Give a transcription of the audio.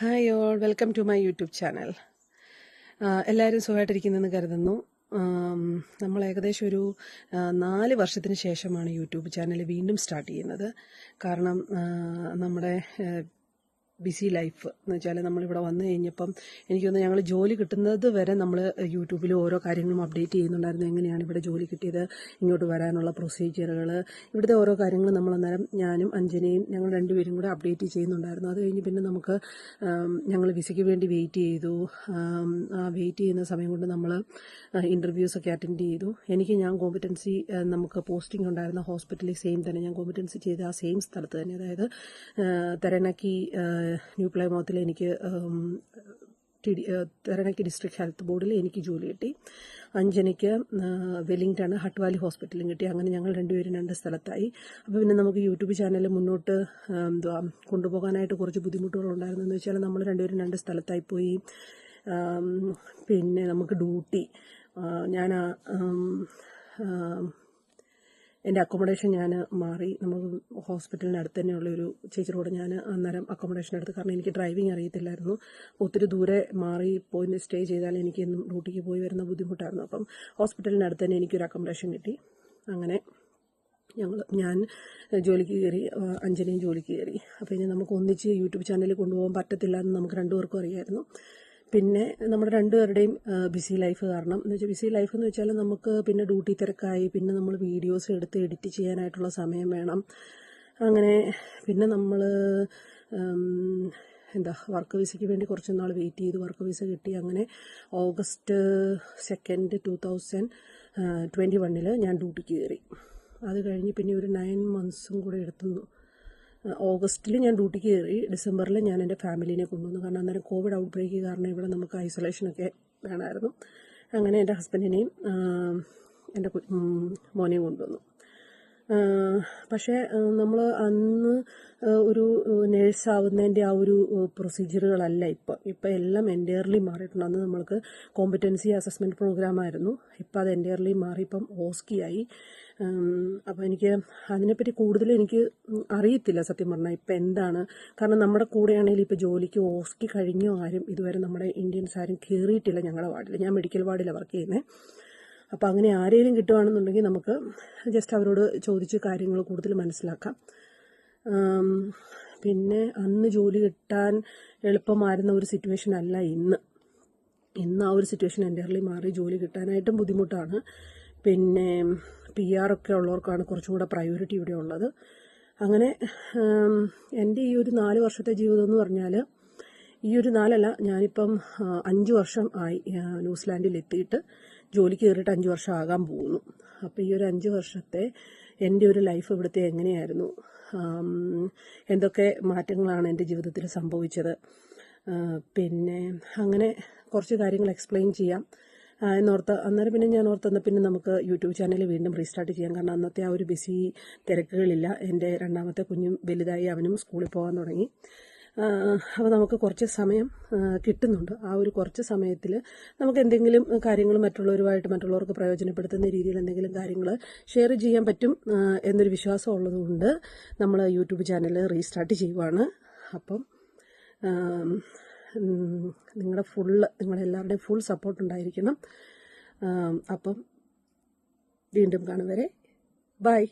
Hi all, welcome to my YouTube channel. എല്ലാവരും സുഖമായിട്ടിരിക്കുന്നെന്ന് കരുതുന്നു. നമ്മൾ ഏകദേശം ഒരു 4 വർഷത്തിന് ശേഷമാണ് യൂട്യൂബ് ചാനൽ വീണ്ടും സ്റ്റാർട്ട് ചെയ്യുന്നത്. കാരണം നമ്മുടെ ബിസി ലൈഫ് എന്ന് വെച്ചാൽ നമ്മളിവിടെ വന്നു കഴിഞ്ഞപ്പം എനിക്ക് തോന്നുന്നു ഞങ്ങൾ ജോലി കിട്ടുന്നത് വരെ നമ്മൾ യൂട്യൂബിൽ ഓരോ കാര്യങ്ങളും അപ്ഡേറ്റ് ചെയ്യുന്നുണ്ടായിരുന്നു. എങ്ങനെയാണ് ഇവിടെ ജോലി കിട്ടിയത്, ഇങ്ങോട്ട് വരാനുള്ള പ്രൊസീജിയറുകൾ, ഇവിടുത്തെ ഓരോ കാര്യങ്ങളും നമ്മൾ അന്നേരം ഞാനും അഞ്ജനയും ഞങ്ങൾ രണ്ടുപേരും കൂടെ അപ്ഡേറ്റ് ചെയ്യുന്നുണ്ടായിരുന്നു. അത് കഴിഞ്ഞ് പിന്നെ നമുക്ക് ഞങ്ങൾ വിസയ്ക്ക് വേണ്ടി വെയിറ്റ് ചെയ്തു. ആ വെയിറ്റ് ചെയ്യുന്ന സമയം കൊണ്ട് നമ്മൾ ഇൻ്റർവ്യൂസൊക്കെ അറ്റൻഡ് ചെയ്തു. ഞാൻ കോമ്പറ്റൻസി നമുക്ക് പോസ്റ്റിംഗ് ഉണ്ടായിരുന്ന ഹോസ്പിറ്റലിൽ സെയിം തന്നെ ഞാൻ കോമ്പറ്റൻസി ചെയ്ത ആ സെയിം സ്ഥലത്ത് തന്നെ, അതായത് തെരനക്കി ന്യൂ പ്ലൈമൗത്തിൽ എനിക്ക് തെരനക്കി ഡിസ്ട്രിക്ട് ഹെൽത്ത് ബോർഡിൽ എനിക്ക് ജോലി കിട്ടി. അഞ്ജനയ്ക്ക് വെല്ലിംഗ്ടൺ ഹട്ട് ഹോസ്പിറ്റലും കിട്ടി. അങ്ങനെ ഞങ്ങൾ രണ്ടുപേരും 2 സ്ഥലത്തായി. അപ്പോൾ പിന്നെ നമുക്ക് യൂട്യൂബ് ചാനൽ മുന്നോട്ട് കൊണ്ടുപോകാനായിട്ട് കുറച്ച് ബുദ്ധിമുട്ടുകളുണ്ടായിരുന്നു. എന്ന് വെച്ചാൽ നമ്മൾ രണ്ടുപേരും 2 സ്ഥലത്തായി പോയി. പിന്നെ നമുക്ക് ഡ്യൂട്ടി, ഞാൻ എൻ്റെ അക്കോമഡേഷൻ ഞാൻ മാറി. നമുക്ക് ഹോസ്പിറ്റലിനടുത്ത് തന്നെയുള്ളൊരു ചേച്ചിയോട് ഞാൻ അന്നേരം അക്കോമഡേഷൻ എടുത്ത്, കാരണം എനിക്ക് ഡ്രൈവിംഗ് അറിയത്തില്ലായിരുന്നു. ഒത്തിരി ദൂരെ മാറി പോയി സ്റ്റേ ചെയ്താൽ എനിക്ക് എന്നും ഡ്യൂട്ടിക്ക് പോയി വരുന്ന ബുദ്ധിമുട്ടായിരുന്നു. അപ്പം ഹോസ്പിറ്റലിനടുത്ത് തന്നെ എനിക്കൊരു അക്കോമഡേഷൻ കിട്ടി. അങ്ങനെ ഞാൻ ജോലിക്ക് കയറി, അഞ്ജനയും ജോലിക്ക് കയറി. അപ്പോൾ ഇനി നമുക്ക് ഒന്നിച്ച് യൂട്യൂബ് ചാനലിൽ കൊണ്ടുപോകാൻ പറ്റത്തില്ല എന്ന് നമുക്ക് 2 പേർക്കും അറിയായിരുന്നു. പിന്നെ നമ്മുടെ 2 പേരുടെയും ബിസി ലൈഫ് കാരണം, എന്ന് വെച്ചാൽ ബിസി ലൈഫ് എന്ന് വെച്ചാൽ നമുക്ക് പിന്നെ ഡ്യൂട്ടി തിരക്കായി, പിന്നെ നമ്മൾ വീഡിയോസ് എടുത്ത് എഡിറ്റ് ചെയ്യാനായിട്ടുള്ള സമയം വേണം. അങ്ങനെ പിന്നെ നമ്മൾ വർക്ക് വിസയ്ക്ക് വേണ്ടി കുറച്ച് നാൾ വെയിറ്റ് ചെയ്തു. വർക്ക് വിസ കിട്ടി. അങ്ങനെ ഓഗസ്റ്റ് 2, 2021 ഞാൻ ഡ്യൂട്ടിക്ക് കയറി. അത് കഴിഞ്ഞ് പിന്നെ ഒരു 9 മന്ത്സും കൂടെ എടുത്തു. ഓഗസ്റ്റിൽ ഞാൻ ഡ്യൂട്ടിക്ക് കയറി. ഡിസംബറിൽ ഞാൻ എൻ്റെ ഫാമിലീനെ കൊണ്ടുവന്നു. കാരണം അന്നേരം കോവിഡ് ഔട്ട് ബ്രേക്ക് കാരണം ഇവിടെ നമുക്ക് ഐസൊലേഷനൊക്കെ വേണമായിരുന്നു. അങ്ങനെ എൻ്റെ ഹസ്ബൻഡിനെയും എൻ്റെ മോനെയും കൊണ്ടുവന്നു. പക്ഷേ നമ്മൾ അന്ന് ഒരു നേഴ്സാവുന്നതിൻ്റെ ആ ഒരു പ്രൊസീജിയറുകളല്ല ഇപ്പം എല്ലാം എൻറ്റയർലി മാറിയിട്ടുണ്ട്. അന്ന് നമ്മൾക്ക് കോമ്പറ്റൻസി അസസ്മെൻറ്റ് പ്രോഗ്രാമായിരുന്നു. ഇപ്പം അത് എൻറ്റയർലി മാറി, ഇപ്പം ഓസ്കിയായി. അപ്പോൾ എനിക്ക് അതിനെപ്പറ്റി കൂടുതൽ എനിക്ക് അറിയത്തില്ല സത്യം പറഞ്ഞാൽ ഇപ്പം എന്താണ്. കാരണം നമ്മുടെ കൂടെയാണെങ്കിൽ ഇപ്പോൾ ജോലിക്ക് ഓസ്കി കഴിഞ്ഞോ ആരും ഇതുവരെ നമ്മുടെ ഇന്ത്യൻസ് ആരും കയറിയിട്ടില്ല ഞങ്ങളുടെ വാർഡിൽ. ഞാൻ മെഡിക്കൽ വാർഡിലാണ് വർക്ക് ചെയ്യുന്നത്. അപ്പോൾ അങ്ങനെ ആരെങ്കിലും കിട്ടുകയാണെന്നുണ്ടെങ്കിൽ നമുക്ക് ജസ്റ്റ് അവരോട് ചോദിച്ച് കാര്യങ്ങൾ കൂടുതൽ മനസ്സിലാക്കാം. പിന്നെ അന്ന് ജോലി കിട്ടാൻ എളുപ്പമായിരുന്ന ഒരു സിറ്റുവേഷൻ അല്ല ഇന്ന് ആ ഒരു സിറ്റുവേഷൻ എൻറ്റയർലി മാറി. ജോലി കിട്ടാനായിട്ടും ബുദ്ധിമുട്ടാണ്. പിന്നെ PR ഒക്കെ ഉള്ളവർക്കാണ് കുറച്ചും കൂടെ പ്രയോറിറ്റി ഇവിടെ ഉള്ളത്. അങ്ങനെ എൻ്റെ ഈ ഒരു 4 വർഷത്തെ ജീവിതം എന്ന് പറഞ്ഞാൽ, ഈ ഒരു 4 ഞാനിപ്പം 5 വർഷം ആയി ന്യൂസിലാൻഡിൽ എത്തിയിട്ട്. ജോലിക്ക് കയറിയിട്ട് 5 വർഷം ആകാൻ പോകുന്നു. അപ്പോൾ ഈ ഒരു 5 വർഷത്തെ എൻ്റെ ഒരു ലൈഫ് ഇവിടുത്തെ എങ്ങനെയായിരുന്നു, എന്തൊക്കെ മാറ്റങ്ങളാണ് എൻ്റെ ജീവിതത്തിൽ സംഭവിച്ചത്, പിന്നെ അങ്ങനെ കുറച്ച് കാര്യങ്ങൾ എക്സ്പ്ലെയിൻ ചെയ്യാം എന്നോർത്ത്. അന്നേരം പിന്നെ ഞാൻ ഓർത്തെന്നാൽ പിന്നെ നമുക്ക് യൂട്യൂബ് ചാനൽ വീണ്ടും റീസ്റ്റാർട്ട് ചെയ്യാം. കാരണം അന്നത്തെ ആ ഒരു ബിസി തിരക്കുകളില്ല. എൻ്റെ 2ാമത്തെ കുഞ്ഞും വലുതായി, അവനും സ്കൂളിൽ പോകാൻ തുടങ്ങി. അപ്പോൾ നമുക്ക് കുറച്ച് സമയം കിട്ടുന്നുണ്ട്. ആ ഒരു കുറച്ച് സമയത്തിൽ നമുക്ക് എന്തെങ്കിലും കാര്യങ്ങൾ മറ്റുള്ളവർക്ക് പ്രയോജനപ്പെടുത്തുന്ന രീതിയിൽ എന്തെങ്കിലും കാര്യങ്ങൾ ഷെയർ ചെയ്യാൻ പറ്റും എന്നൊരു വിശ്വാസം ഉള്ളതുകൊണ്ട് നമ്മൾ യൂട്യൂബ് ചാനൽ റീസ്റ്റാർട്ട് ചെയ്യുവാണ്. അപ്പം നിങ്ങളെല്ലാവരുടെയും ഫുൾ സപ്പോർട്ട് ഉണ്ടായിരിക്കണം. അപ്പം വീണ്ടും കാണും വരെ ബൈ.